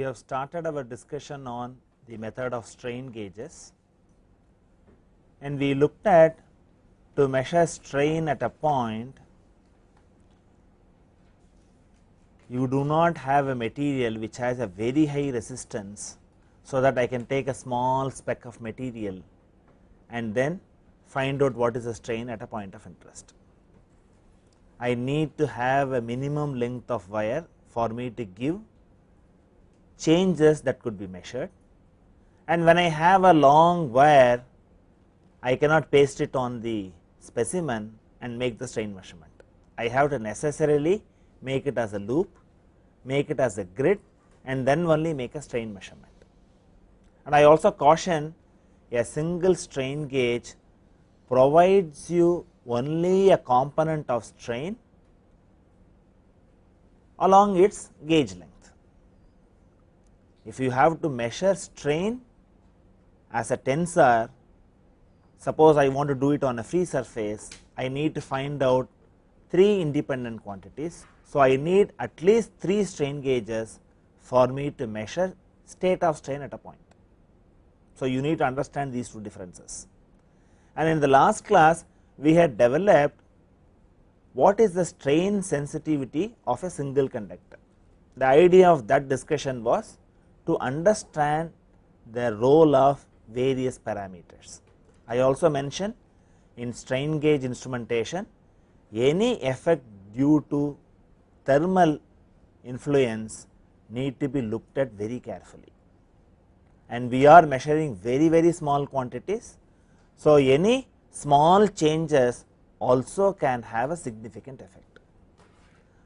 have started our discussion on the method of strain gauges, and we looked at to measure strain at a point you do not have a material which has a very high resistance, so that I can take a small speck of material and then find out what is the strain at a point of interest. I need to have a minimum length of wire for me to give changes that could be measured, and when I have a long wire I cannot paste it on the specimen and make the strain measurement. I have to necessarily make it as a loop, make it as a grid, and then only make a strain measurement. And I also caution, a single strain gauge provides you only a component of strain along its gauge length. If you have to measure strain as a tensor, suppose I want to do it on a free surface, I need to find out 3 independent quantities. So, I need at least 3 strain gauges for me to measure state of strain at a point. So, you need to understand these two differences. And in the last class we had developed what is the strain sensitivity of a single conductor. The idea of that discussion was to understand the role of various parameters. I also mentioned in strain gauge instrumentation, any effect due to thermal influence need to be looked at very carefully, and we are measuring very small quantities. So, any small changes also can have a significant effect.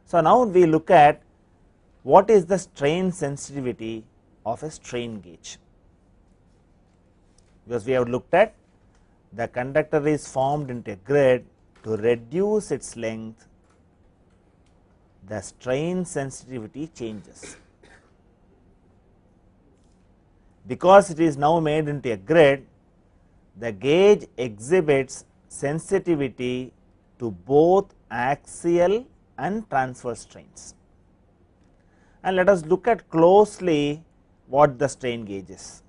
So, now we look at what is the strain sensitivity of a strain gauge, because we have looked at the conductor is formed into a grid. To reduce its length, the strain sensitivity changes. Because it is now made into a grid, the gauge exhibits sensitivity to both axial and transverse strains. And let us look at closely what the strain gauge is.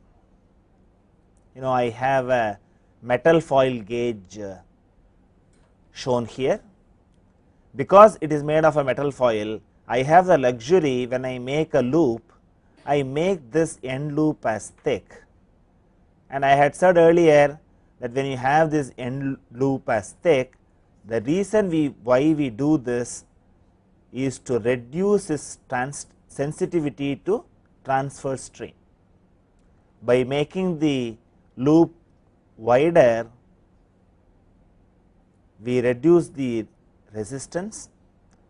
I have a metal foil gauge shown here. Because it is made of a metal foil, I have the luxury, when I make a loop, I make this end loop as thick, and I had said earlier that when you have this end loop as thick, the reason why we do this is to reduce its sensitivity to transverse strain. By making the loop wider, we reduce the resistance.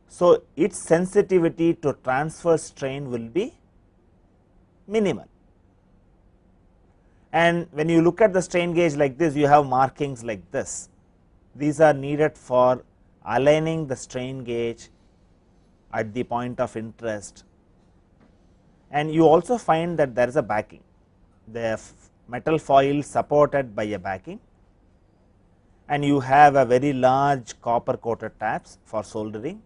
So, its sensitivity to transverse strain will be minimal. And when you look at the strain gauge like this, you have markings like this. These are needed for aligning the strain gauge at the point of interest, and you also find that there is a backing. The metal foil supported by a backing, and you have a very large copper coated tabs for soldering,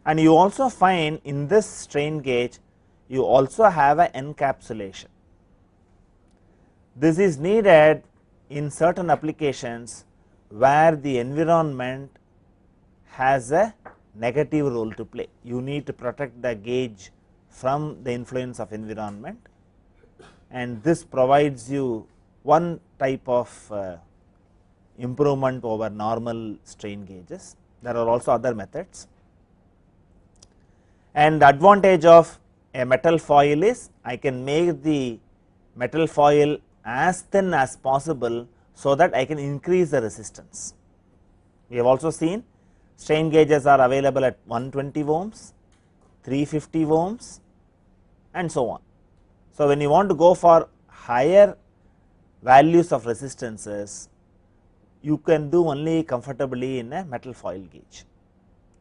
and you also find in this strain gauge you also have an encapsulation. This is needed in certain applications where the environment has a negative role to play. You need to protect the gauge from the influence of environment, and this provides you one type of improvement over normal strain gauges. There are also other methods, and the advantage of a metal foil is I can make the metal foil as thin as possible, so that I can increase the resistance. We have also seen strain gauges are available at 120 ohms, 350 ohms, and so on. So, when you want to go for higher values of resistances, you can do only comfortably in a metal foil gauge.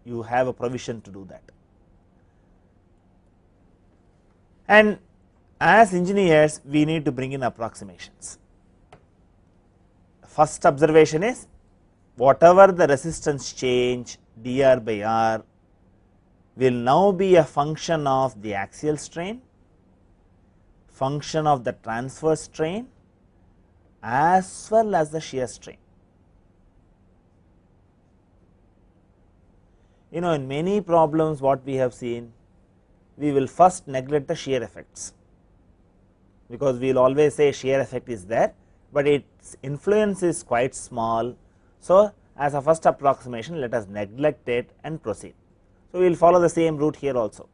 You have a provision to do that. And as engineers, we need to bring in approximations. First observation is, whatever the resistance change dr by r will now be a function of the axial strain function of the transverse strain as well as the shear strain. You know, in many problems what we have seen, we will first neglect the shear effects, because we will always say shear effect is there, but its influence is quite small. So, as a first approximation, let us neglect it and proceed. So, we will follow the same route here also.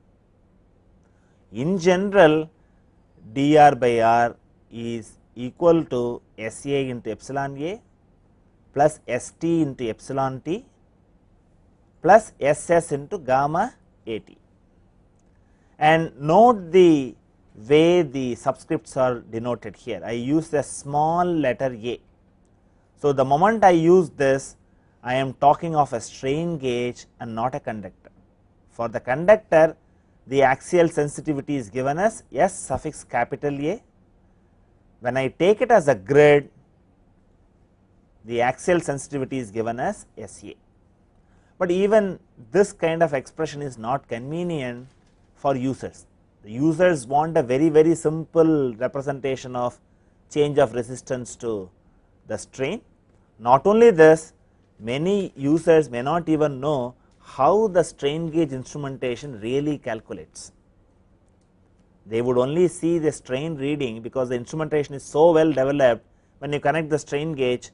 In general, dr by r is equal to S A into epsilon A plus S t into epsilon t plus S s into gamma A t. And note the way the subscripts are denoted here. I use a small letter a. So, the moment I use this, I am talking of a strain gauge and not a conductor. For the conductor, the axial sensitivity is given as S suffix capital A. When I take it as a grid, the axial sensitivity is given as S A. But even this kind of expression is not convenient for users. The users want a very simple representation of change of resistance to the strain. Not only this, many users may not even know how the strain gauge instrumentation really calculates. They would only see the strain reading, because the instrumentation is so well developed. When you connect the strain gauge,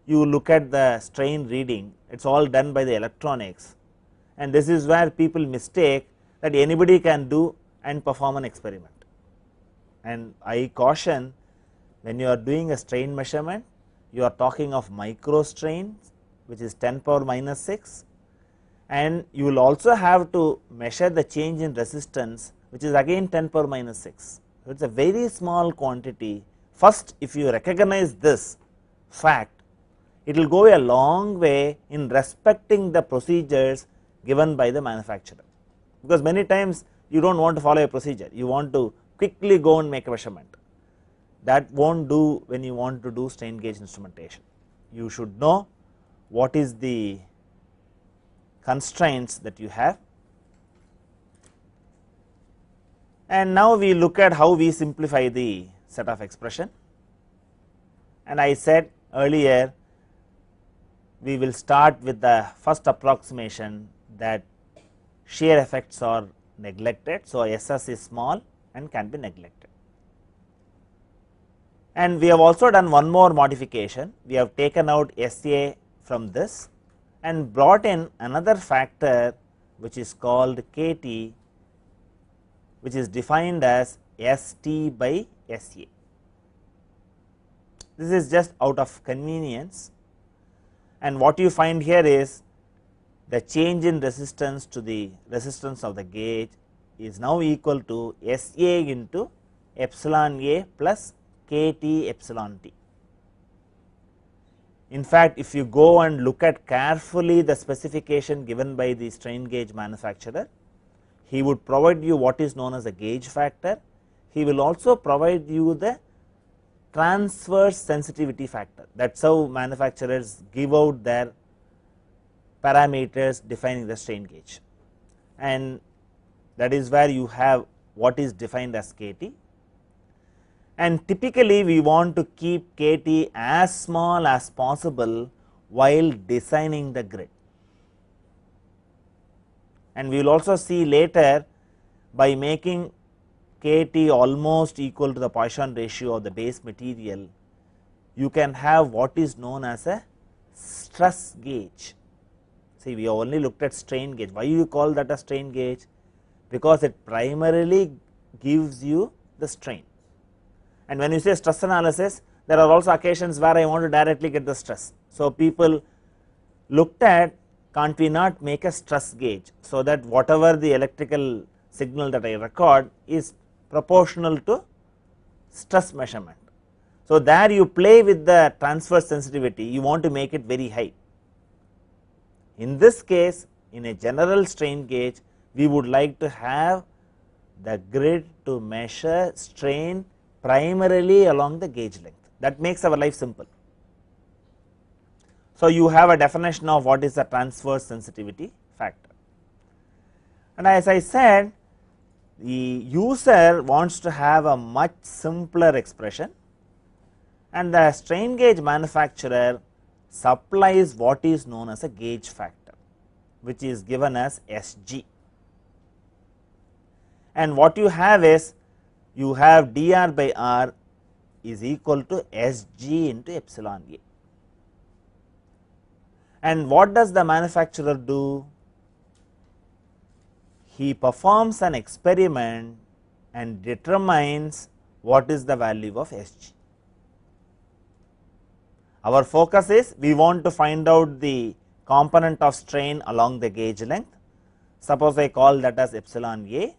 you look at the strain reading, it is all done by the electronics, and this is where people mistake that anybody can do and perform an experiment. And I caution, when you are doing a strain measurement, you are talking of micro strains, which is 10 power minus 6, and you will also have to measure the change in resistance, which is again 10 power minus 6. So, it is a very small quantity. First, if you recognize this fact, it will go a long way in respecting the procedures given by the manufacturer, because many times you do not want to follow a procedure, you want to quickly go and make a measurement. That will not do when you want to do strain gauge instrumentation. You should know what is the constraints that you have. And now we look at how we simplify the set of expression. And I said earlier, we will start with the first approximation that shear effects are neglected. So, S s is small and can be neglected. And we have also done one more modification. We have taken out S A from this and brought in another factor, which is called K T, which is defined as S t by S A. This is just out of convenience, and what you find here is the change in resistance to the resistance of the gauge is now equal to S A into epsilon A plus K T epsilon t. In fact, if you go and look at carefully the specification given by the strain gauge manufacturer, he would provide you what is known as a gauge factor. He will also provide you the transverse sensitivity factor. That is how manufacturers give out their parameters defining the strain gauge, and that is where you have what is defined as K T. And typically we want to keep K T as small as possible while designing the grid. And we will also see later, by making K T almost equal to the Poisson ratio of the base material, you can have what is known as a stress gauge. See, we have only looked at strain gauge. Why you call that a strain gauge? Because it primarily gives you the strain. And when you say stress analysis, there are also occasions where I want to directly get the stress. So, people looked at, can't we not make a stress gauge, so that whatever the electrical signal that I record is proportional to stress measurement. So, there you play with the transverse sensitivity, you want to make it very high. In this case, in a general strain gauge, we would like to have the grid to measure strain primarily along the gauge length. That makes our life simple. So, you have a definition of what is the transverse sensitivity factor. And as I said, the user wants to have a much simpler expression, and the strain gauge manufacturer supplies what is known as a gauge factor, which is given as Sg. And what you have is, you have dr by r is equal to Sg into epsilon A. And what does the manufacturer do? He performs an experiment and determines what is the value of Sg. Our focus is, we want to find out the component of strain along the gauge length. Suppose I call that as epsilon A.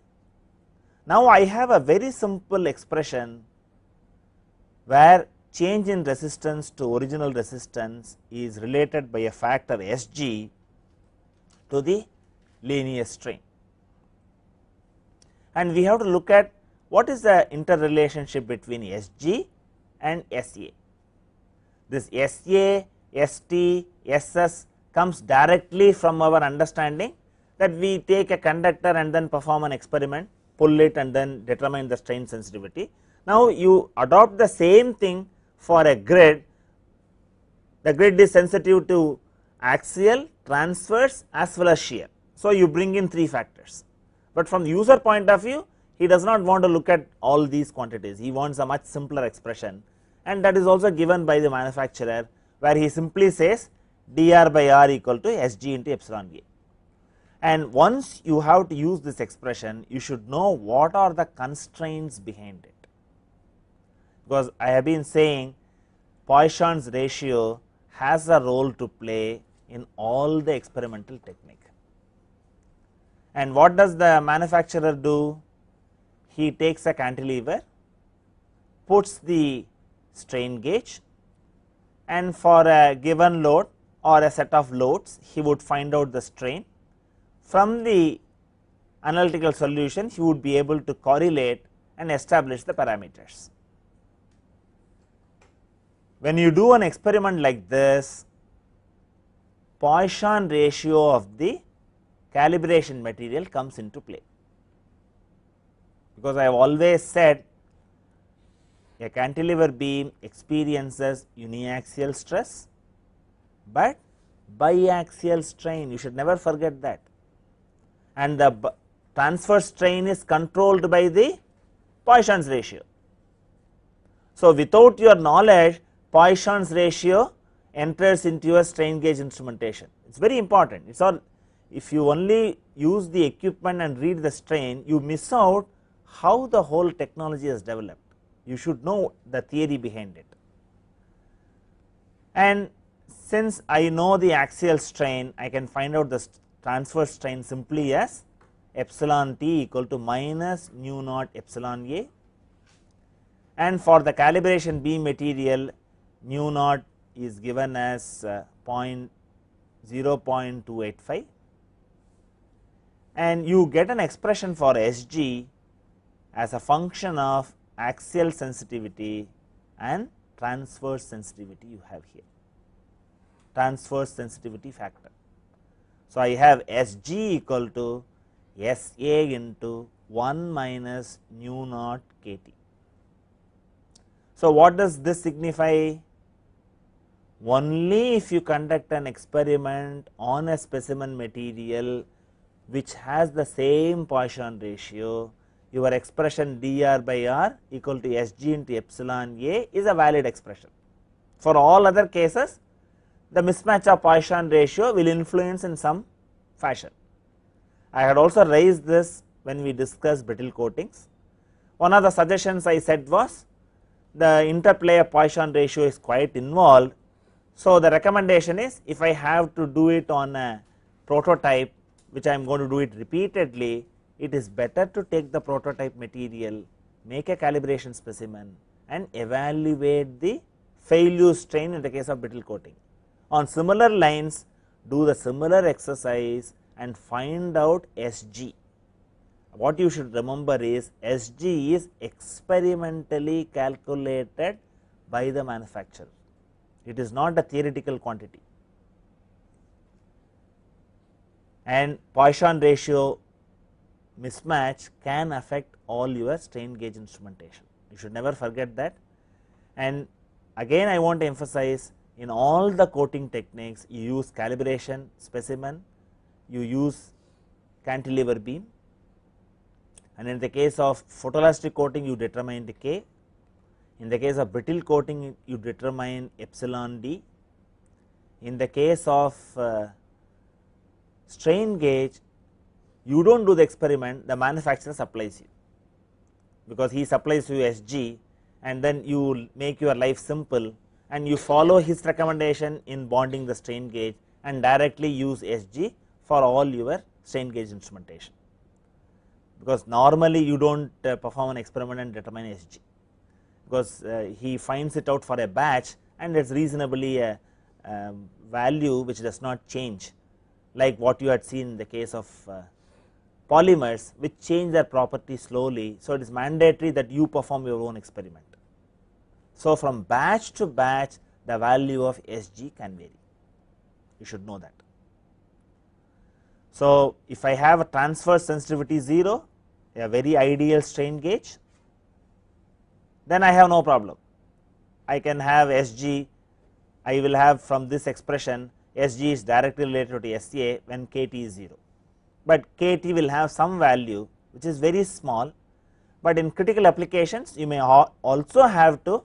Now, I have a very simple expression where change in resistance to original resistance is related by a factor Sg to the linear strain. And we have to look at what is the interrelationship between Sg and Sa. This Sa, St, Ss comes directly from our understanding that we take a conductor and then perform an experiment, pull it and then determine the strain sensitivity. Now, you adopt the same thing for a grid. The grid is sensitive to axial, transverse as well as shear. So, you bring in 3 factors, but from the user point of view, he does not want to look at all these quantities. He wants a much simpler expression, and that is also given by the manufacturer, where he simply says dr by r equal to Sg into epsilon A. And once you have to use this expression, you should know what are the constraints behind it, because I have been saying Poisson's ratio has a role to play in all the experimental technique. And what does the manufacturer do? He takes a cantilever, puts the strain gauge, and for a given load or a set of loads, he would find out the strain. From the analytical solution, he would be able to correlate and establish the parameters. When you do an experiment like this, Poisson ratio of the calibration material comes into play, because I have always said a cantilever beam experiences uniaxial stress, but biaxial strain, you should never forget that, and the transverse strain is controlled by the Poisson's ratio. So, without your knowledge, Poisson's ratio enters into your strain gauge instrumentation. It is very important. It is all, if you only use the equipment and read the strain, you miss out how the whole technology has developed. You should know the theory behind it. And since I know the axial strain, I can find out the transverse strain simply as epsilon t equal to minus nu naught epsilon A, and for the calibration beam material, nu naught is given as 0.285, and you get an expression for Sg as a function of axial sensitivity and transverse sensitivity you have here, transverse sensitivity factor. So, I have Sg equal to Sa into 1 minus nu naught kT. So, what does this signify? Only if you conduct an experiment on a specimen material which has the same Poisson ratio, your expression dr by r equal to Sg into epsilon A is a valid expression. For all other cases, the mismatch of Poisson ratio will influence in some fashion. I had also raised this when we discussed brittle coatings. One of the suggestions I said was, the interplay of Poisson ratio is quite involved. So, the recommendation is, if I have to do it on a prototype, which I am going to do it repeatedly, it is better to take the prototype material, make a calibration specimen and evaluate the failure strain in the case of brittle coating. On similar lines, do the similar exercise and find out Sg. What you should remember is, Sg is experimentally calculated by the manufacturer. It is not a theoretical quantity, and Poisson ratio mismatch can affect all your strain gauge instrumentation. You should never forget that. And again I want to emphasize, in all the coating techniques you use calibration specimen, you use cantilever beam, and in the case of photoelastic coating you determine the K. In the case of brittle coating you determine epsilon d. In the case of strain gauge, you do not do the experiment, the manufacturer supplies you, because he supplies you SG, and then you make your life simple and you follow his recommendation in bonding the strain gauge and directly use SG for all your strain gauge instrumentation, because normally you do not perform an experiment and determine SG, because he finds it out for a batch and it is reasonably a value which does not change, like what you had seen in the case of polymers, which change their property slowly. So, it is mandatory that you perform your own experiment. So, from batch to batch the value of SG can vary, you should know that. So, if I have a transverse sensitivity 0, a very ideal strain gauge, then I have no problem. I can have SG, I will have from this expression SG is directly related to SA when KT is 0, but KT will have some value which is very small, but in critical applications you may also have to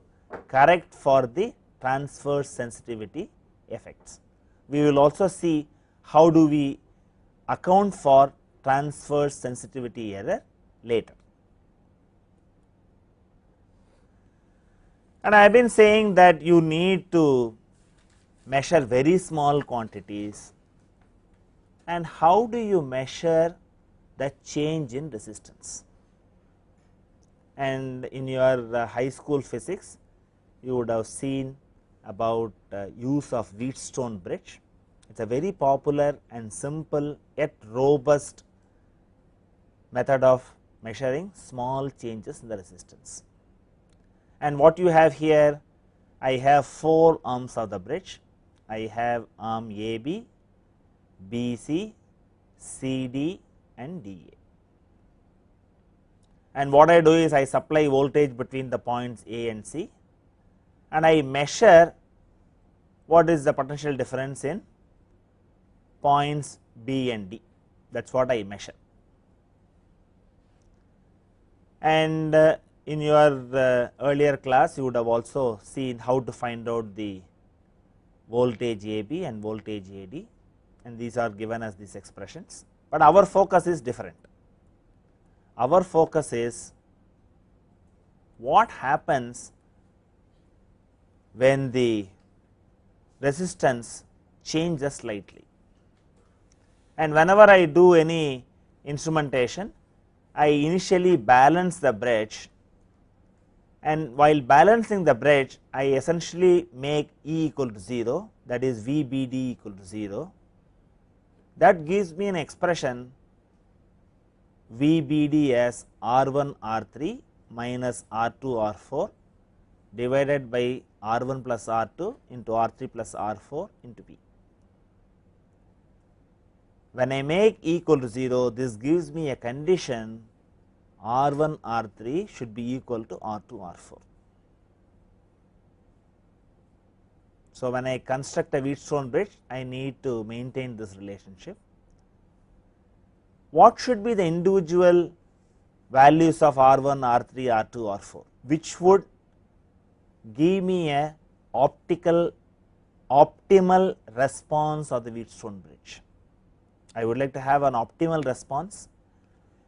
correct for the transverse sensitivity effects. We will also see how do we account for transverse sensitivity error later. And I have been saying that you need to measure very small quantities, and how do you measure the change in resistance? And in your high school physics you would have seen about use of Wheatstone bridge. It is a very popular and simple yet robust method of measuring small changes in the resistance. And what you have here, I have 4 arms of the bridge. I have arm AB, BC, CD and DA. And what I do is I supply voltage between the points A and C, and I measure what is the potential difference in points B and D, that is what I measure. And in your earlier class you would have also seen how to find out the voltage AB and voltage AD, and these are given as these expressions, but our focus is different. Our focus is what happens when the resistance changes slightly. And whenever I do any instrumentation, I initially balance the bridge, and while balancing the bridge I essentially make E equal to 0, that is VBD equal to 0. That gives me an expression VBD as R1 R3 minus R2 R4 divided by R1 plus R2 into R3 plus R4 into P. When I make E equal to 0, this gives me a condition R1 R3 should be equal to R2 R4. So, when I construct a Wheatstone bridge, I need to maintain this relationship. What should be the individual values of R1, R3, R2, R4, which would give me a optimal response of the Wheatstone bridge? I would like to have an optimal response,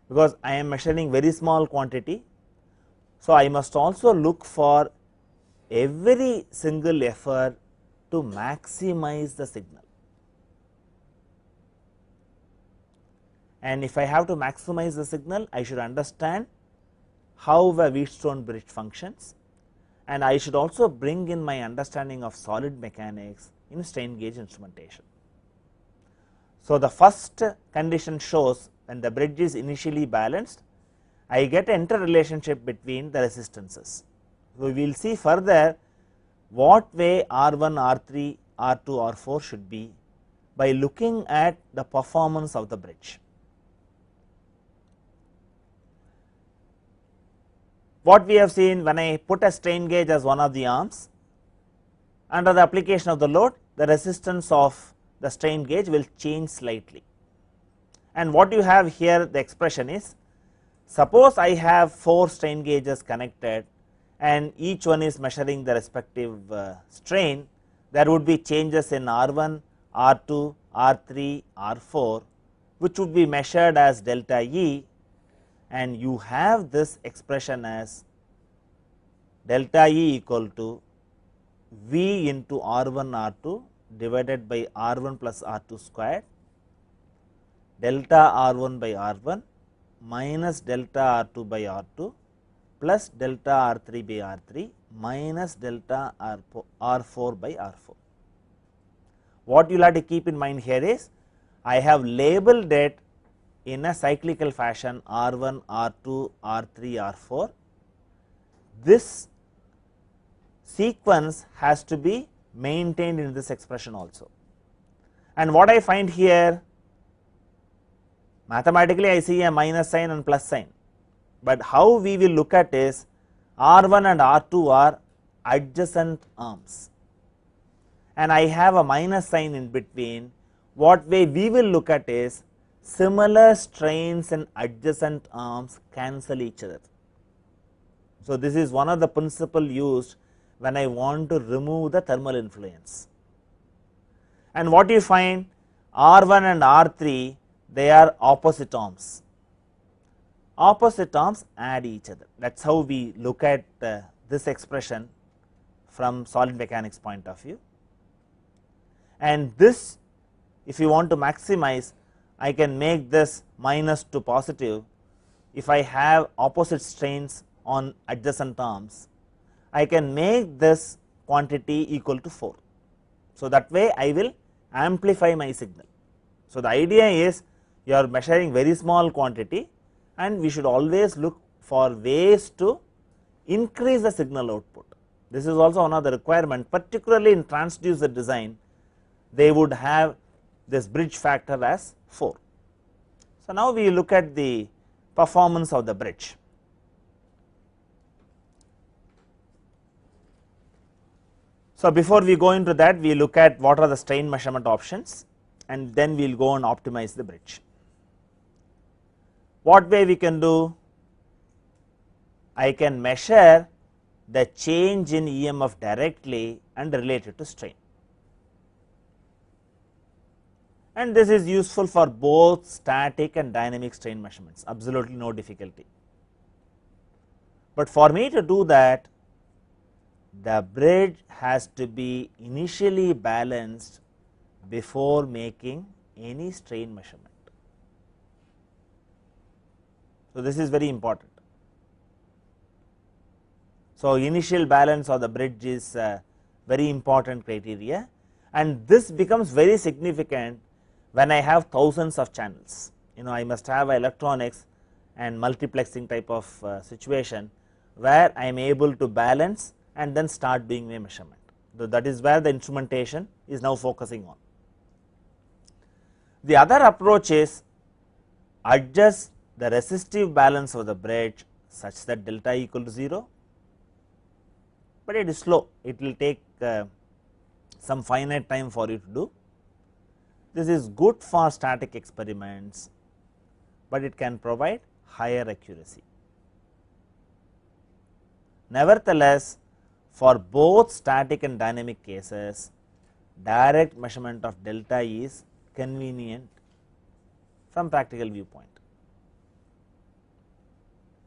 because I am measuring very small quantity. So, I must also look for every single effort to maximize the signal, and if I have to maximize the signal, I should understand how a Wheatstone bridge functions, and I should also bring in my understanding of solid mechanics in strain gauge instrumentation. So, the first condition shows when the bridge is initially balanced, I get an interrelationship between the resistances. So, we will see further what way R1, R3, R2, R4 should be by looking at the performance of the bridge. what we have seen, when I put a strain gauge as one of the arms, under the application of the load, the resistance of the strain gauge will change slightly. And what you have here, the expression is, suppose I have 4 strain gauges connected and each one is measuring the respective strain, there would be changes in R1, R2, R3, R4, which would be measured as delta E, and you have this expression as delta E equal to V into R1 R2 divided by R1 plus R2 squared delta R1 by R1 minus delta R2 by R2 plus delta R3 by R3 minus delta R4 by R4. What you will have to keep in mind here is, I have labeled it in a cyclical fashion R1, R2, R3, R4. This sequence has to be maintained in this expression also. And what I find here, mathematically I see a minus sign and plus sign, but how we will look at is R1 and R2 are adjacent arms, and I have a minus sign in between. What way we will look at is, similar strains in adjacent arms cancel each other. So, this is one of the principle used when I want to remove the thermal influence. And what you find, R1 and R3, they are opposite arms. Opposite arms add each other. That is how we look at this expression from solid mechanics point of view. And this, if you want to maximize, I can make this minus to positive. If I have opposite strains on adjacent arms, I can make this quantity equal to 4. So, that way I will amplify my signal. So, the idea is, you are measuring very small quantity, and we should always look for ways to increase the signal output. This is also one of the requirement, particularly in transducer design, they would have this bridge factor as 4. So, now we look at the performance of the bridge. So, before we go into that, we look at what are the strain measurement options, and then we will go and optimize the bridge. What way we can do? I can measure the change in EMF directly and relate it to strain, and this is useful for both static and dynamic strain measurements, absolutely no difficulty. But for me to do that, the bridge has to be initially balanced before making any strain measurement. So, this is very important. So, initial balance of the bridge is a very important criteria, and this becomes very significant when I have thousands of channels. I must have electronics and multiplexing type of situation where I am able to balance and then start doing my measurement. So, that is where the instrumentation is now focusing on. The other approach is adjust the resistive balance of the bridge such that delta equal to 0, but it is slow, it will take some finite time for you to do. This is good for static experiments, but it can provide higher accuracy. Nevertheless, for both static and dynamic cases, direct measurement of delta is convenient from practical viewpoint,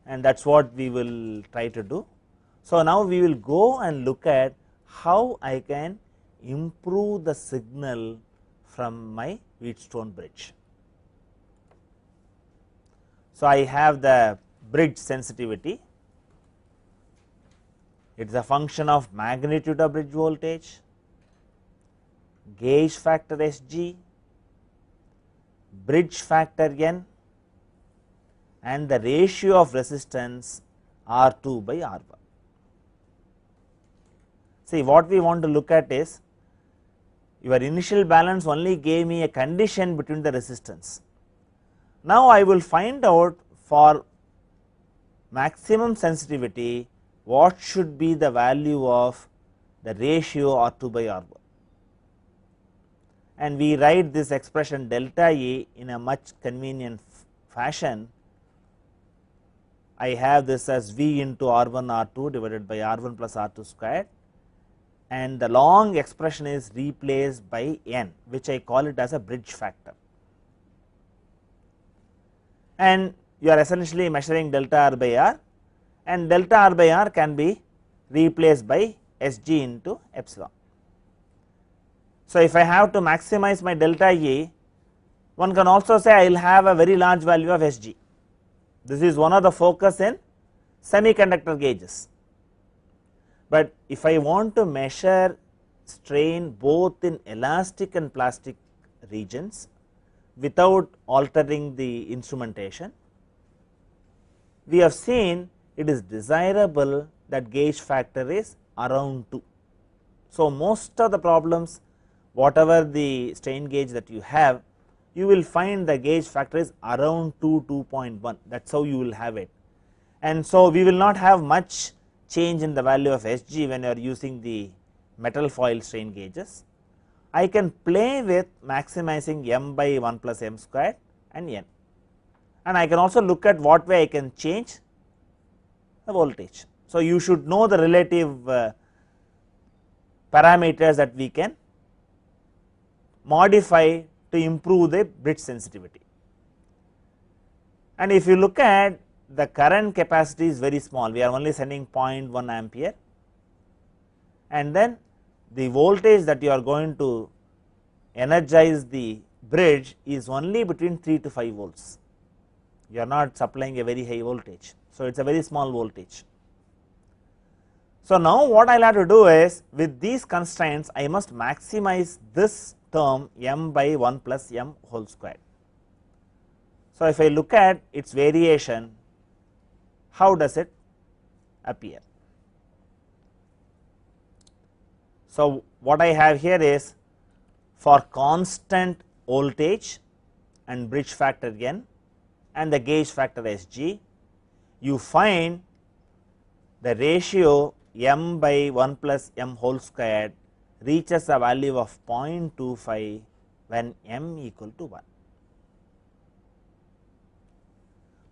and that is what we will try to do. So, now we will go and look at how I can improve the signal from my Wheatstone bridge. So, I have the bridge sensitivity, it is a function of magnitude of bridge voltage, gauge factor Sg, bridge factor N, and the ratio of resistance R2 by R1. See, what we want to look at is, your initial balance only gave me a condition between the resistance. Now, I will find out for maximum sensitivity, what should be the value of the ratio R2 by R1, and we write this expression delta E in a much convenient fashion. I have this as V into R1 R2 divided by R1 plus R2 squared, and the long expression is replaced by n, which I call it as a bridge factor, and you are essentially measuring delta R by R, and delta R by R can be replaced by Sg into epsilon. So, if I have to maximize my delta E, one can also say I will have a very large value of Sg. This is one of the focus in semiconductor gauges, but if I want to measure strain both in elastic and plastic regions without altering the instrumentation, we have seen it is desirable that gauge factor is around 2. So, most of the problems, whatever the strain gauge that you have, you will find the gauge factor is around 2.1, that is how you will have it. And so, we will not have much change in the value of Sg when you are using the metal foil strain gauges. I can play with maximizing m by 1 plus m squared and n, and I can also look at what way I can change the voltage. So, you should know the relative parameters that we can modify to improve the bridge sensitivity. And if you look at the current capacity is very small, we are only sending 0.1 ampere, and then the voltage that you are going to energize the bridge is only between 3 to 5 volts, you are not supplying a very high voltage. So, it is a very small voltage. So, now what I will have to do is, with these constraints I must maximize this term m by 1 plus m whole squared. So, if I look at its variation, how does it appear? So, what I have here is, for constant voltage and bridge factor n and the gauge factor Sg, you find the ratio m by 1 plus m whole squared reaches a value of 0.25 when m equal to 1.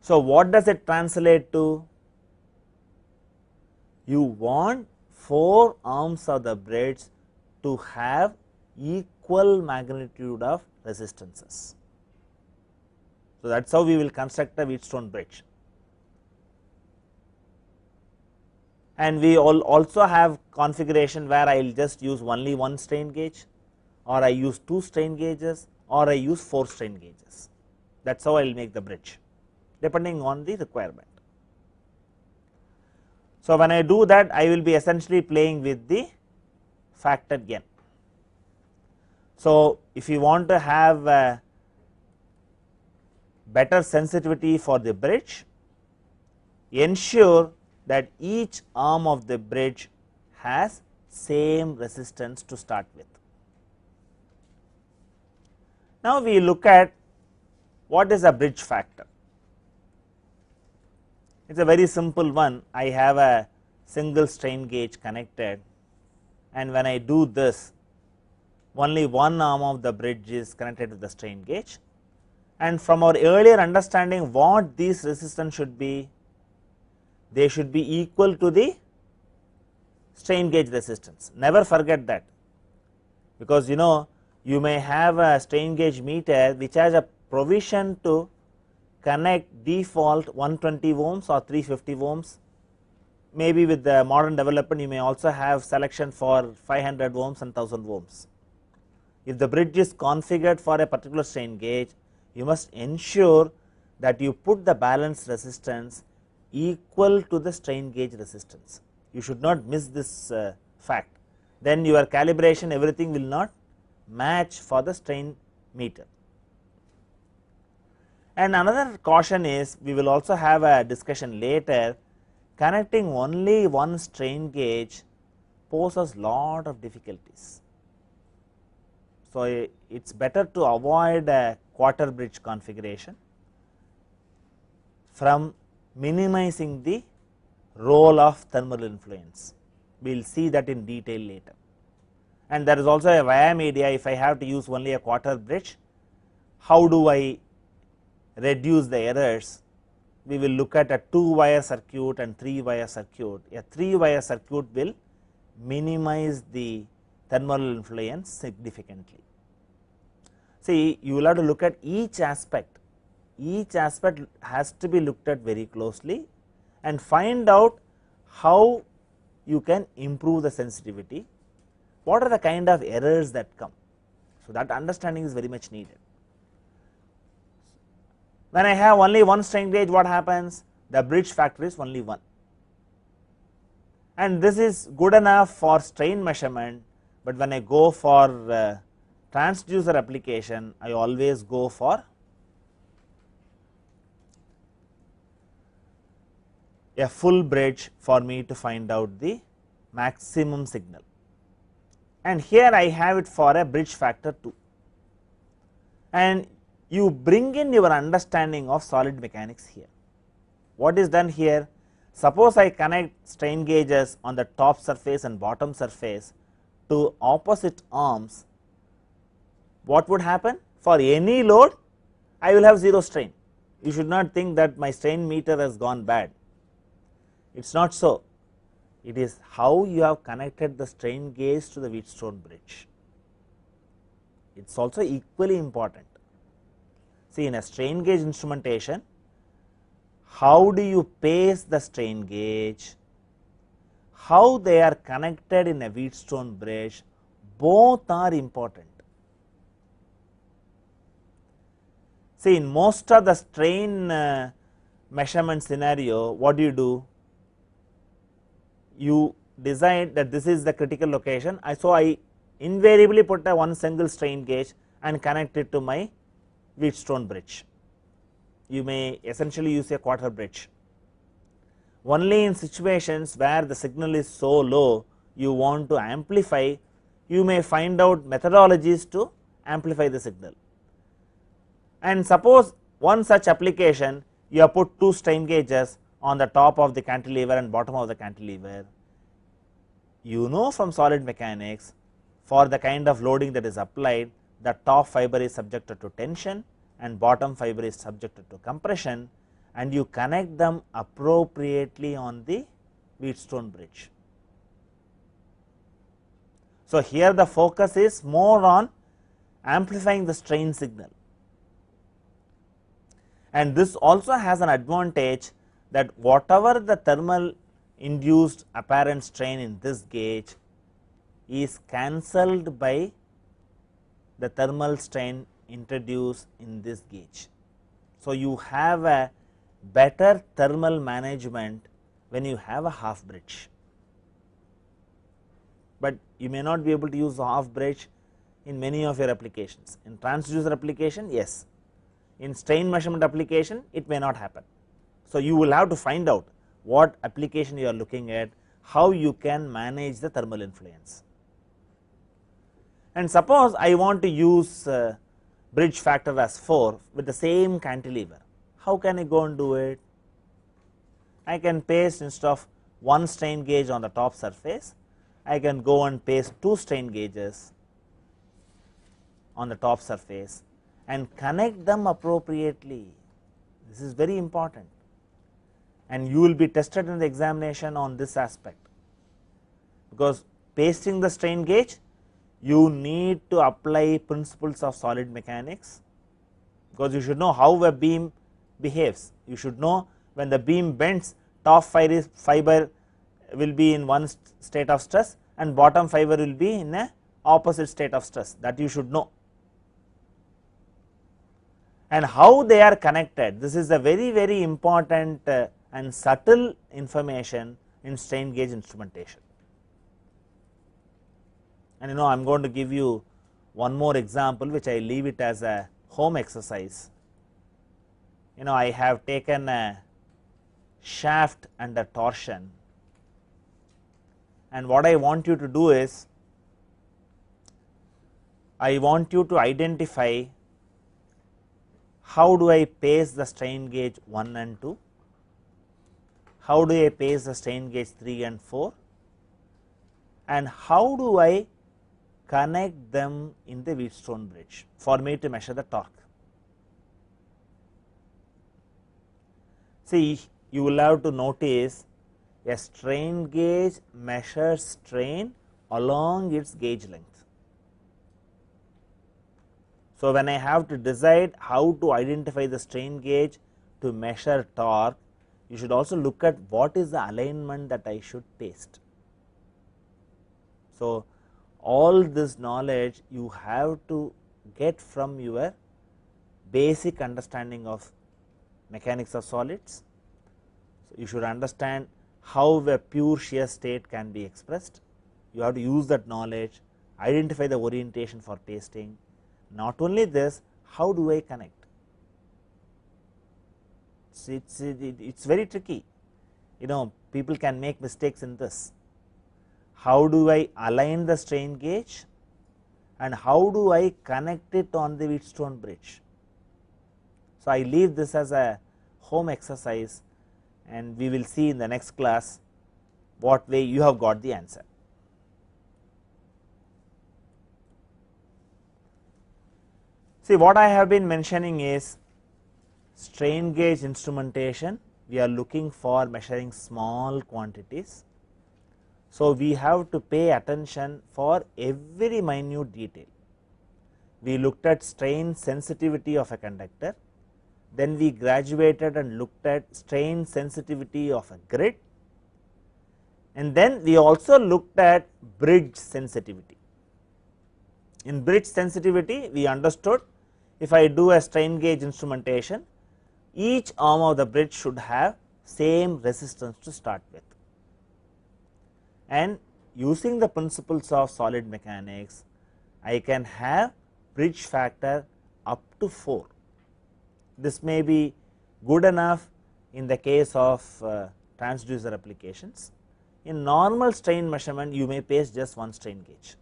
So, what does it translate to? You want 4 arms of the bridge to have equal magnitude of resistances. So, that is how we will construct a Wheatstone bridge. And we also have configuration where I will just use only one strain gauge, or I use 2 strain gauges, or I use 4 strain gauges. That is how I will make the bridge depending on the requirement. So, when I do that, I will be essentially playing with the factor n. So, if you want to have a better sensitivity for the bridge, ensure that each arm of the bridge has same resistance to start with. Now, we look at what is a bridge factor. It is a very simple one. I have a single strain gauge connected, and when I do this, only one arm of the bridge is connected to the strain gauge, and from our earlier understanding what these resistance should be, they should be equal to the strain gauge resistance. Never forget that, because you may have a strain gauge meter which has a provision to connect default 120 ohms or 350 ohms. Maybe with the modern development you may also have selection for 500 ohms and 1000 ohms. If the bridge is configured for a particular strain gauge, you must ensure that you put the balance resistance equal to the strain gauge resistance. You should not miss this fact, then your calibration everything will not match for the strain meter. And another caution is, we will also have a discussion later, connecting only one strain gauge poses lot of difficulties. So, it is better to avoid a quarter bridge configuration from minimizing the role of thermal influence. We will see that in detail later. And there is also a via media. If I have to use only a quarter bridge, how do I reduce the errors? We will look at a 2-wire circuit and 3-wire circuit. A 3-wire circuit will minimize the thermal influence significantly. See, you will have to look at each aspect. Each aspect has to be looked at very closely and find out how you can improve the sensitivity. What are the kind of errors that come? So, that understanding is very much needed. When I have only one strain gauge, what happens? The bridge factor is only 1, and this is good enough for strain measurement, but when I go for transducer application, I always go for a full bridge for me to find out the maximum signal, and here I have it for a bridge factor 2, and you bring in your understanding of solid mechanics here. What is done here? Suppose I connect strain gauges on the top surface and bottom surface to opposite arms, what would happen? For any load, I will have 0 strain. You should not think that my strain meter has gone bad. It is not so. It is how you have connected the strain gauge to the Wheatstone bridge. It is also equally important. See, in a strain gauge instrumentation, how do you pace the strain gauge, how they are connected in a Wheatstone bridge, both are important. See, in most of the strain measurement scenario, what do? You decide that this is the critical location. So, I invariably put a one single strain gauge and connect it to my Wheatstone bridge. You may essentially use a quarter bridge. Only in situations where the signal is so low, you want to amplify, you may find out methodologies to amplify the signal. And suppose one such application, you have put 2 strain gauges on the top of the cantilever and bottom of the cantilever. You know from solid mechanics, for the kind of loading that is applied, the top fiber is subjected to tension and bottom fiber is subjected to compression, and you connect them appropriately on the Wheatstone bridge. So, here the focus is more on amplifying the strain signal, and this also has an advantage that whatever the thermal induced apparent strain in this gauge is cancelled by the thermal strain introduced in this gauge. So, you have a better thermal management when you have a half bridge, but you may not be able to use the half bridge in many of your applications. In transducer application, yes, in strain measurement application it may not happen. So, you will have to find out what application you are looking at, how you can manage the thermal influence. And suppose I want to use bridge factor as 4 with the same cantilever, how can I go and do it? I can paste, instead of one strain gauge on the top surface, I can go and paste 2 strain gauges on the top surface and connect them appropriately. This is very important, and you will be tested in the examination on this aspect, because pasting the strain gauge, you need to apply principles of solid mechanics, because you should know how a beam behaves. You should know when the beam bends, top fiber will be in one state of stress and bottom fiber will be in a opposite state of stress, that you should know. And how they are connected, this is a very important and subtle information in strain gauge instrumentation. And I am going to give you one more example, which I leave it as a home exercise. I have taken a shaft under torsion, and what I want you to do is, I want you to identify how do I pace the strain gauge 1 and 2, how do I paste the strain gauge 3 and 4, and how do I connect them in the Wheatstone bridge for me to measure the torque. See, you will have to notice a strain gauge measures strain along its gauge length. So, when I have to decide how to identify the strain gauge to measure torque, you should also look at what is the alignment that I should paste. So, all this knowledge you have to get from your basic understanding of mechanics of solids. So, you should understand how a pure shear state can be expressed. You have to use that knowledge, identify the orientation for pasting. Not only this, how do I connect? It's very tricky. People can make mistakes in this. How do I align the strain gauge and how do I connect it on the Wheatstone bridge? So, I leave this as a home exercise, and we will see in the next class what way you have got the answer. See, what I have been mentioning is strain gauge instrumentation. We are looking for measuring small quantities. So, we have to pay attention for every minute detail. We looked at strain sensitivity of a conductor, then we graduated and looked at strain sensitivity of a grid, and then we also looked at bridge sensitivity. In bridge sensitivity, we understood if I do a strain gauge instrumentation, each arm of the bridge should have same resistance to start with, and using the principles of solid mechanics, I can have bridge factor up to 4. This may be good enough in the case of transducer applications. In normal strain measurement, you may paste just one strain gauge.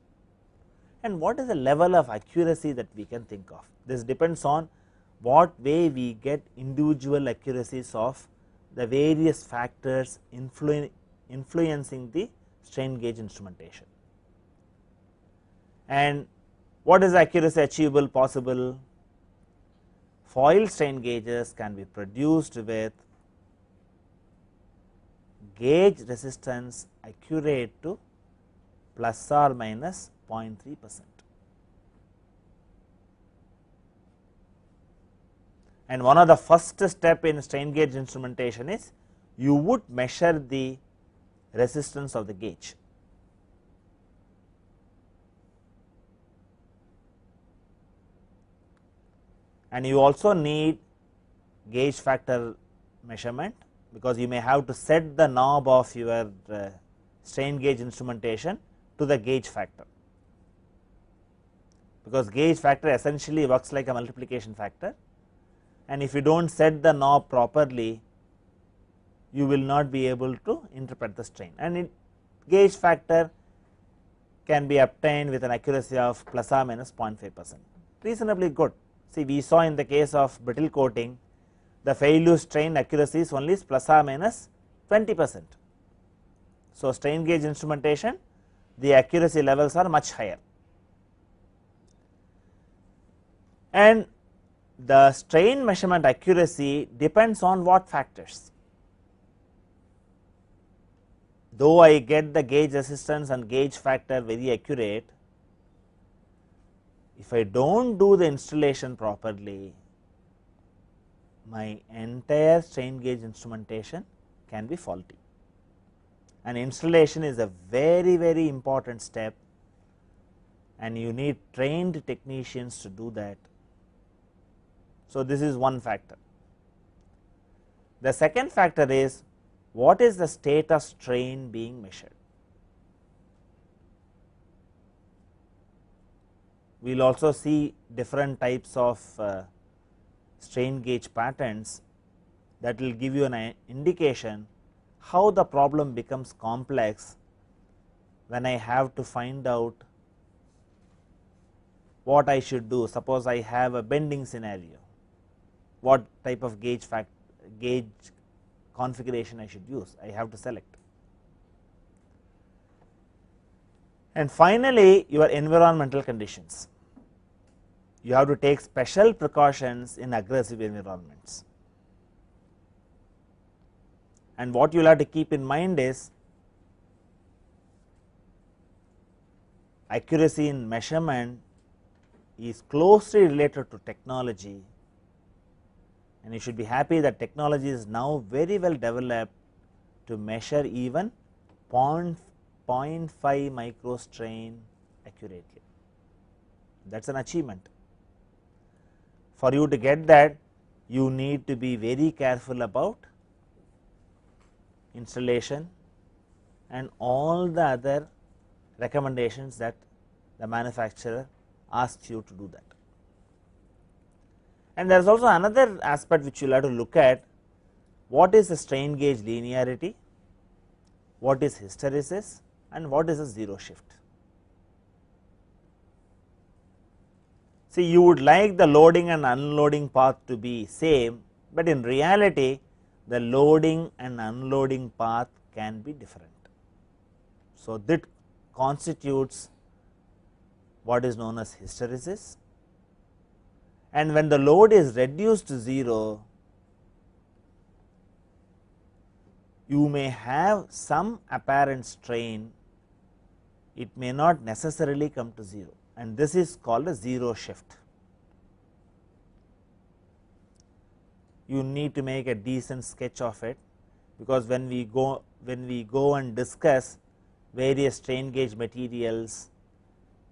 And what is the level of accuracy that we can think of? This depends on what way we get individual accuracies of the various factors influencing the strain gauge instrumentation. And what is the accuracy achievable possible? Foil strain gauges can be produced with gauge resistance accurate to plus or minus 0.3%. And one of the first step in strain gauge instrumentation is you would measure the resistance of the gauge. And you also need gauge factor measurement, because you may have to set the knob of your strain gauge instrumentation to the gauge factor, because gauge factor essentially works like a multiplication factor, and if you do not set the knob properly, you will not be able to interpret the strain, and gauge factor can be obtained with an accuracy of plus or minus 0.5%, reasonably good. See, we saw in the case of brittle coating, the failure strain accuracy is only plus or minus 20%. So, strain gauge instrumentation, the accuracy levels are much higher, and the strain measurement accuracy depends on what factors. Though I get the gauge resistance and gauge factor very accurate, if I do not do the installation properly, my entire strain gauge instrumentation can be faulty, and installation is a very, very important step, and you need trained technicians to do that. So, this is one factor. The second factor is what is the state of strain being measured. We will also see different types of strain gauge patterns that will give you an indication how the problem becomes complex when I have to find out what I should do. Suppose I have a bending scenario, what type of gauge configuration I should use, I have to select. And finally, your environmental conditions. You have to take special precautions in aggressive environments. And what you will have to keep in mind is accuracy in measurement is closely related to technology, and you should be happy that technology is now very well developed to measure even 0.5 microstrain accurately. That is an achievement. For you to get that, you need to be very careful about installation and all the other recommendations that the manufacturer asks you to do that. And there is also another aspect which you will have to look at: what is the strain gauge linearity, what is hysteresis, and what is a zero shift. See, you would like the loading and unloading path to be same, but in reality the loading and unloading path can be different. So, that constitutes what is known as hysteresis, and when the load is reduced to 0, you may have some apparent strain, it may not necessarily come to 0, and this is called a zero shift. You need to make a decent sketch of it, because when we go and discuss various strain gauge materials,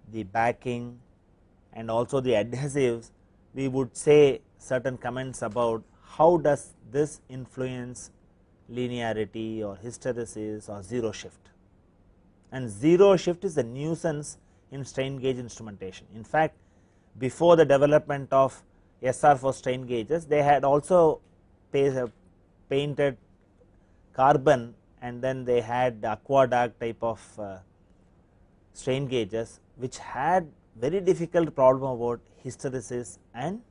the backing and also the adhesives, we would say certain comments about how does this influence linearity or hysteresis or zero shift. And zero shift is a nuisance in strain gauge instrumentation. In fact, before the development of SR4 strain gauges, they had also painted carbon, and then they had aqueduct type of strain gauges, which had very difficult problem about hysteresis and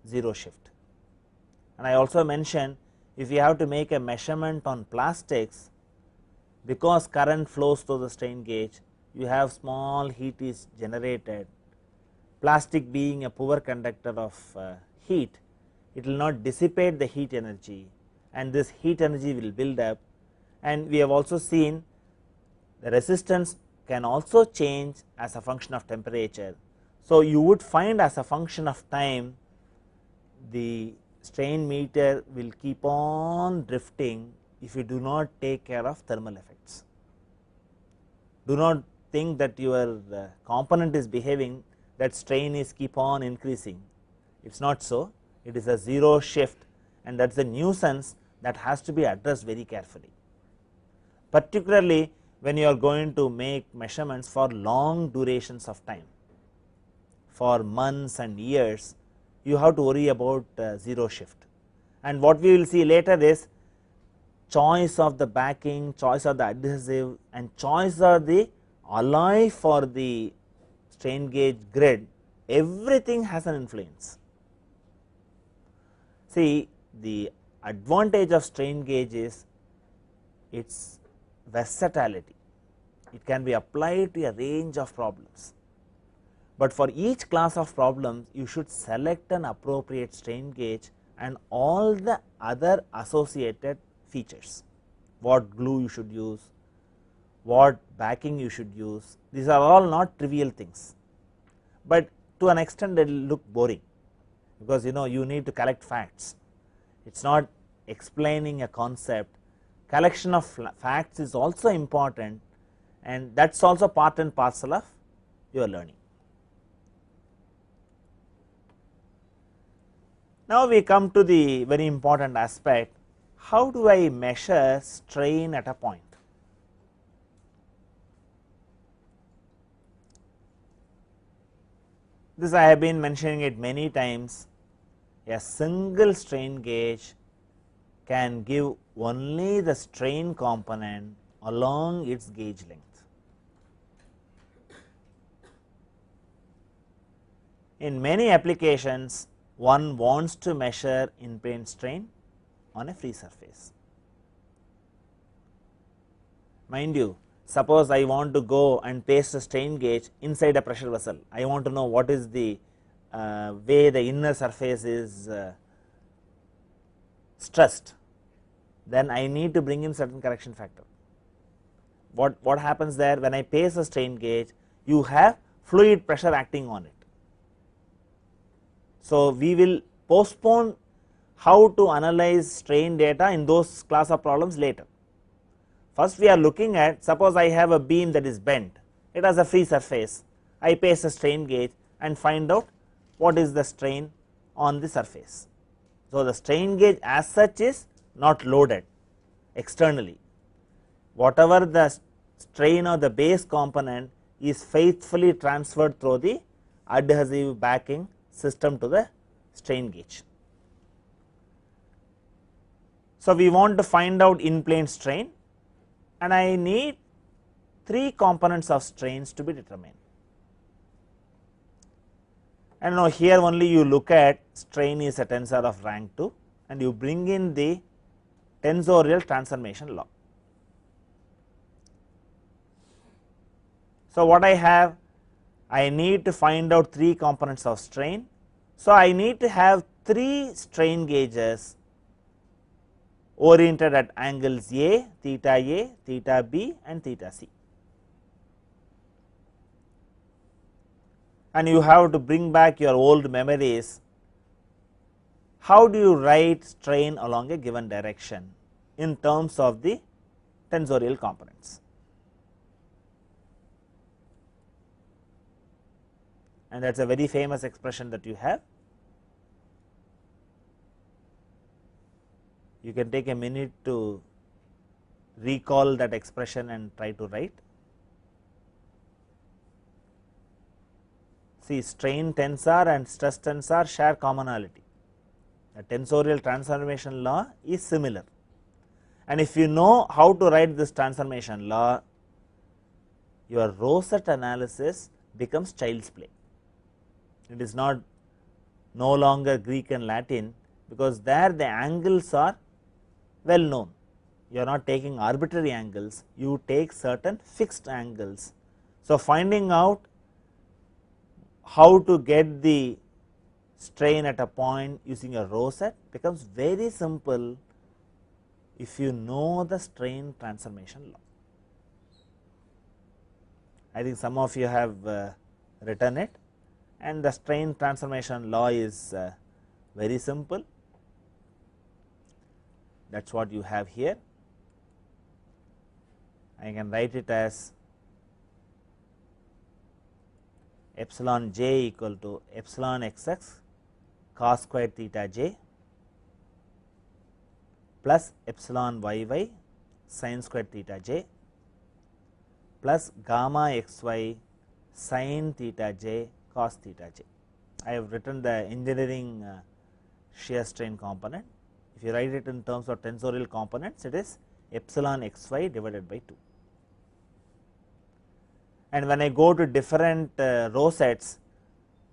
zero shift. And I also mentioned, if you have to make a measurement on plastics, because current flows through the strain gauge, you have small heat is generated. Plastic being a poor conductor of heat, it will not dissipate the heat energy, and this heat energy will build up, and we have also seen the resistance can also change as a function of temperature. So, you would find as a function of time the strain meter will keep on drifting if you do not take care of thermal effects. Do not think that your component is behaving that strain is keep on increasing. It is not so, it is a zero shift, and that is a nuisance that has to be addressed very carefully, particularly when you are going to make measurements for long durations of time, for months and years. You have to worry about zero shift, and what we will see later is choice of the backing, choice of the adhesive, and choice of the alloy for the strain gauge grid. Everything has an influence. See, the advantage of strain gauge is its versatility. It can be applied to a range of problems, but for each class of problems you should select an appropriate strain gauge and all the other associated features, what glue you should use, what backing you should use. These are all not trivial things, but to an extent they will look boring, because you need to collect facts. It is not explaining a concept. Collection of facts is also important, and that is also part and parcel of your learning. Now, we come to the very important aspect: how do I measure strain at a point? This I have been mentioning it many times. A single strain gauge can give only the strain component along its gauge length. In many applications, one wants to measure in plane strain on a free surface. Mind you, suppose I want to go and paste a strain gauge inside a pressure vessel, I want to know what is the way the inner surface is stressed, then I need to bring in certain correction factor. What happens there, when I paste a strain gauge, you have fluid pressure acting on it. So, we will postpone how to analyze strain data in those class of problems later. First we are looking at, suppose I have a beam that is bent, it has a free surface, I paste a strain gauge and find out what is the strain on the surface. So, the strain gauge as such is not loaded externally, whatever the strain of the base component is faithfully transferred through the adhesive backing system to the strain gauge. So, we want to find out in plane strain, and I need 3 components of strains to be determined. And now here only you look at strain is a tensor of rank 2 and you bring in the tensorial transformation law. So, what I have, I need to find out 3 components of strain. So, I need to have 3 strain gauges oriented at angles A, theta B and theta C. And you have to bring back your old memories. How do you write strain along a given direction in terms of the tensorial components? And that is a very famous expression that you have. You can take a minute to recall that expression and try to write. See, strain tensor and stress tensor share commonality. The tensorial transformation law is similar, and if you know how to write this transformation law, your Rosette analysis becomes child's play. It is not no longer Greek and Latin, because there the angles are well known. You are not taking arbitrary angles, you take certain fixed angles. So, finding out how to get the strain at a point using a Rosette becomes very simple if you know the strain transformation law. I think some of you have written it, and the strain transformation law is very simple. That is what you have here. I can write it as epsilon j equal to epsilon xx cos squared theta j plus epsilon yy sin squared theta j plus gamma xy sin theta j cos theta j. I have written the engineering shear strain component. If you write it in terms of tensorial components, it is epsilon xy divided by 2. And when I go to different Rosettes,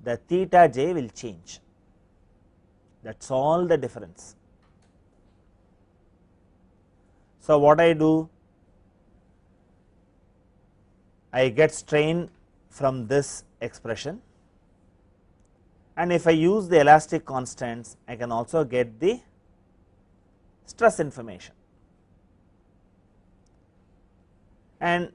the theta j will change. That is all the difference. So, what I do? I get strain from this expression, and if I use the elastic constants, I can also get the stress information. And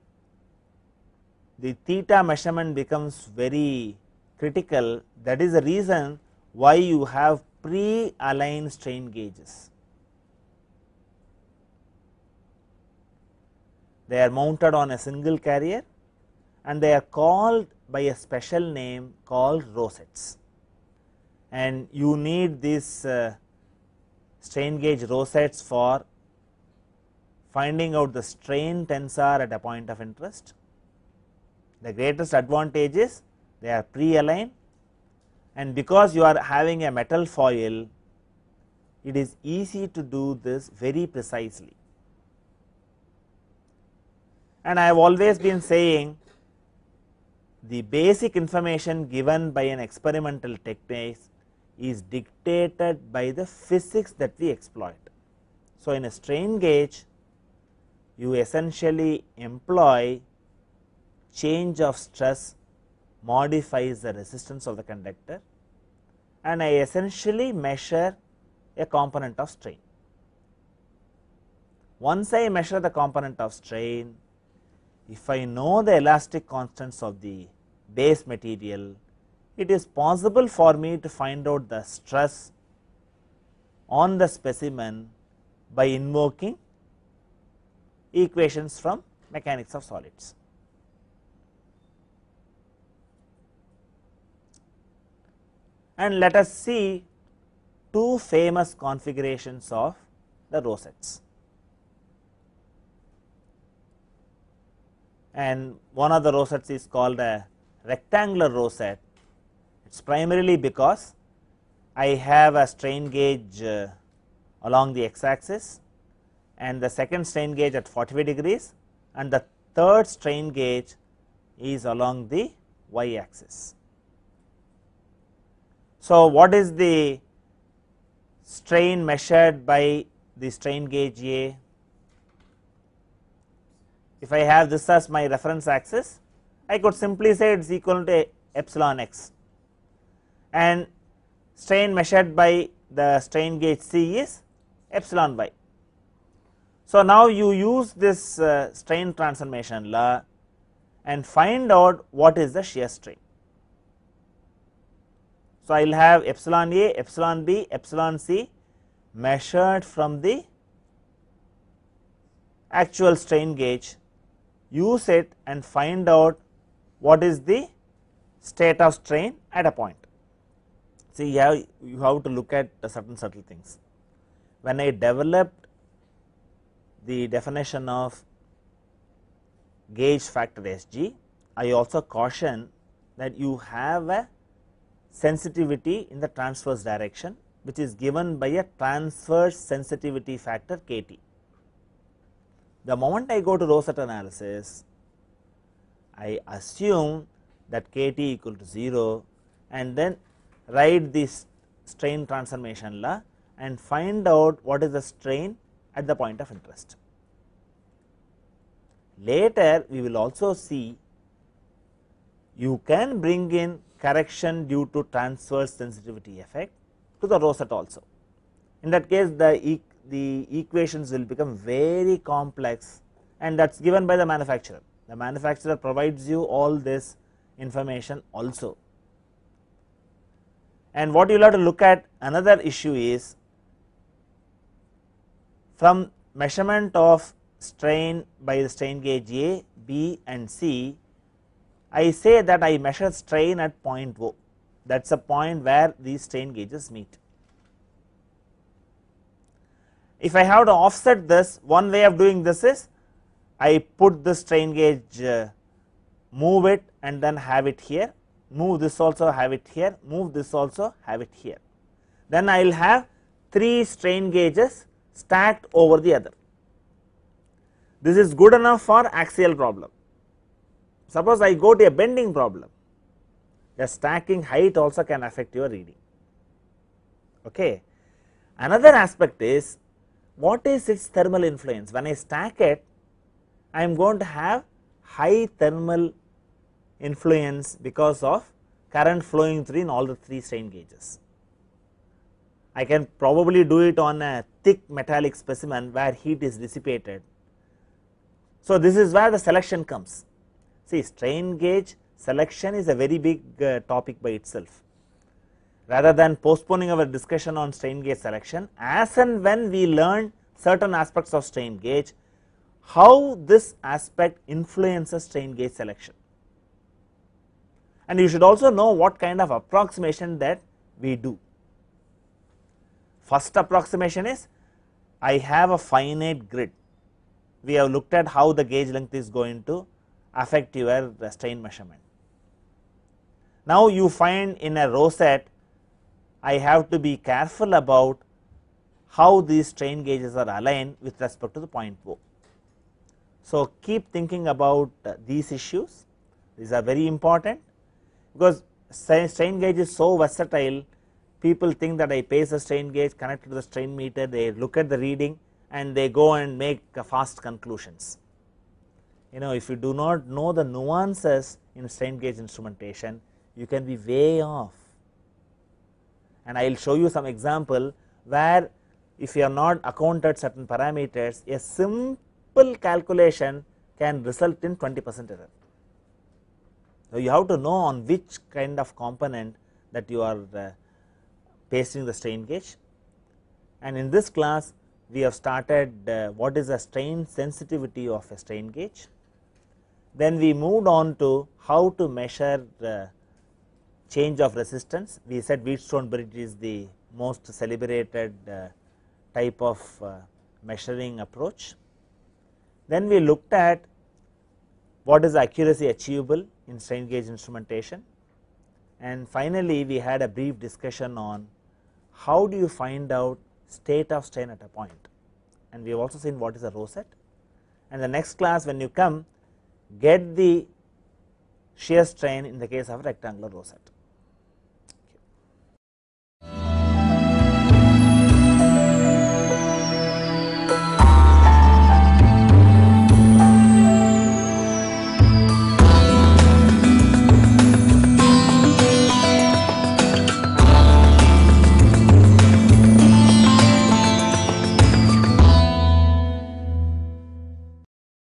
the theta measurement becomes very critical. That is the reason why you have pre-aligned strain gauges. They are mounted on a single carrier and they are called by a special name called Rosettes, and you need these strain gauge Rosettes for finding out the strain tensor at a point of interest. The greatest advantage is they are pre-aligned, and because you are having a metal foil, it is easy to do this very precisely. And I have always been saying the basic information given by an experimental technique is dictated by the physics that we exploit. So, in a strain gauge you essentially employ change of stress modifies the resistance of the conductor, and I essentially measure a component of strain. Once I measure the component of strain, if I know the elastic constants of the base material, it is possible for me to find out the stress on the specimen by invoking equations from mechanics of solids. And let us see two famous configurations of the rosettes. And one of the rosettes is called a rectangular rosette. It is primarily because I have a strain gauge along the x axis, and the second strain gauge at 45 degrees, and the third strain gauge is along the y axis. So, what is the strain measured by the strain gauge A? If I have this as my reference axis, I could simply say it is equal to epsilon x, and strain measured by the strain gauge C is epsilon y. So, now you use this strain transformation law and find out what is the shear strain. So, I will have epsilon A, epsilon B, epsilon C measured from the actual strain gauge, use it and find out what is the state of strain at a point. See, you have to look at certain subtle things. When I developed the definition of gauge factor Sg, I also caution that you have a sensitivity in the transverse direction, which is given by a transverse sensitivity factor Kt. The moment I go to rosette analysis, I assume that Kt equal to 0, and then write this strain transformation law and find out what is the strain at the point of interest. Later we will also see you can bring in correction due to transverse sensitivity effect to the rosette also. In that case, the equations will become very complex, and that is given by the manufacturer. The manufacturer provides you all this information also. And what you will have to look at, another issue is, from measurement of strain by the strain gauge A, B and C, I say that I measure strain at point O, that is a point where these strain gauges meet. If I have to offset this, one way of doing this is I put the strain gauge, move it and then have it here, move this also, have it here, move this also, have it here. Then I will have 3 strain gauges stacked over the other. This is good enough for axial problem. Suppose I go to a bending problem, the stacking height also can affect your reading. Okay. Another aspect is, what is its thermal influence? When I stack it, I am going to have high thermal influence because of current flowing through in all the 3 strain gauges. I can probably do it on a thick metallic specimen where heat is dissipated. So, this is where the selection comes. See, strain gauge selection is a very big topic by itself. Rather than postponing our discussion on strain gauge selection, as and when we learn certain aspects of strain gauge, how this aspect influences strain gauge selection. And you should also know what kind of approximation that we do. First approximation is, I have a finite grid. We have looked at how the gauge length is going to affect your strain measurement. Now, you find in a rosette, I have to be careful about how these strain gauges are aligned with respect to the point O. So, keep thinking about these issues. These are very important, because strain gauge is so versatile. People think that I place a strain gauge connected to the strain meter, they look at the reading and they go and make fast conclusions. If you do not know the nuances in strain gauge instrumentation, you can be way off. And I will show you some example where if you have not accounted certain parameters, a simple calculation can result in 20% error. So, you have to know on which kind of component that you are pasting the strain gauge. And in this class, we have started what is the strain sensitivity of a strain gauge. Then we moved on to how to measure change of resistance. We said Wheatstone bridge is the most celebrated type of measuring approach. Then we looked at what is the accuracy achievable in strain gauge instrumentation, and finally, we had a brief discussion on how do you find out state of strain at a point, and we have also seen what is a rosette. And the next class, when you come, get the shear strain in the case of a rectangular rosette.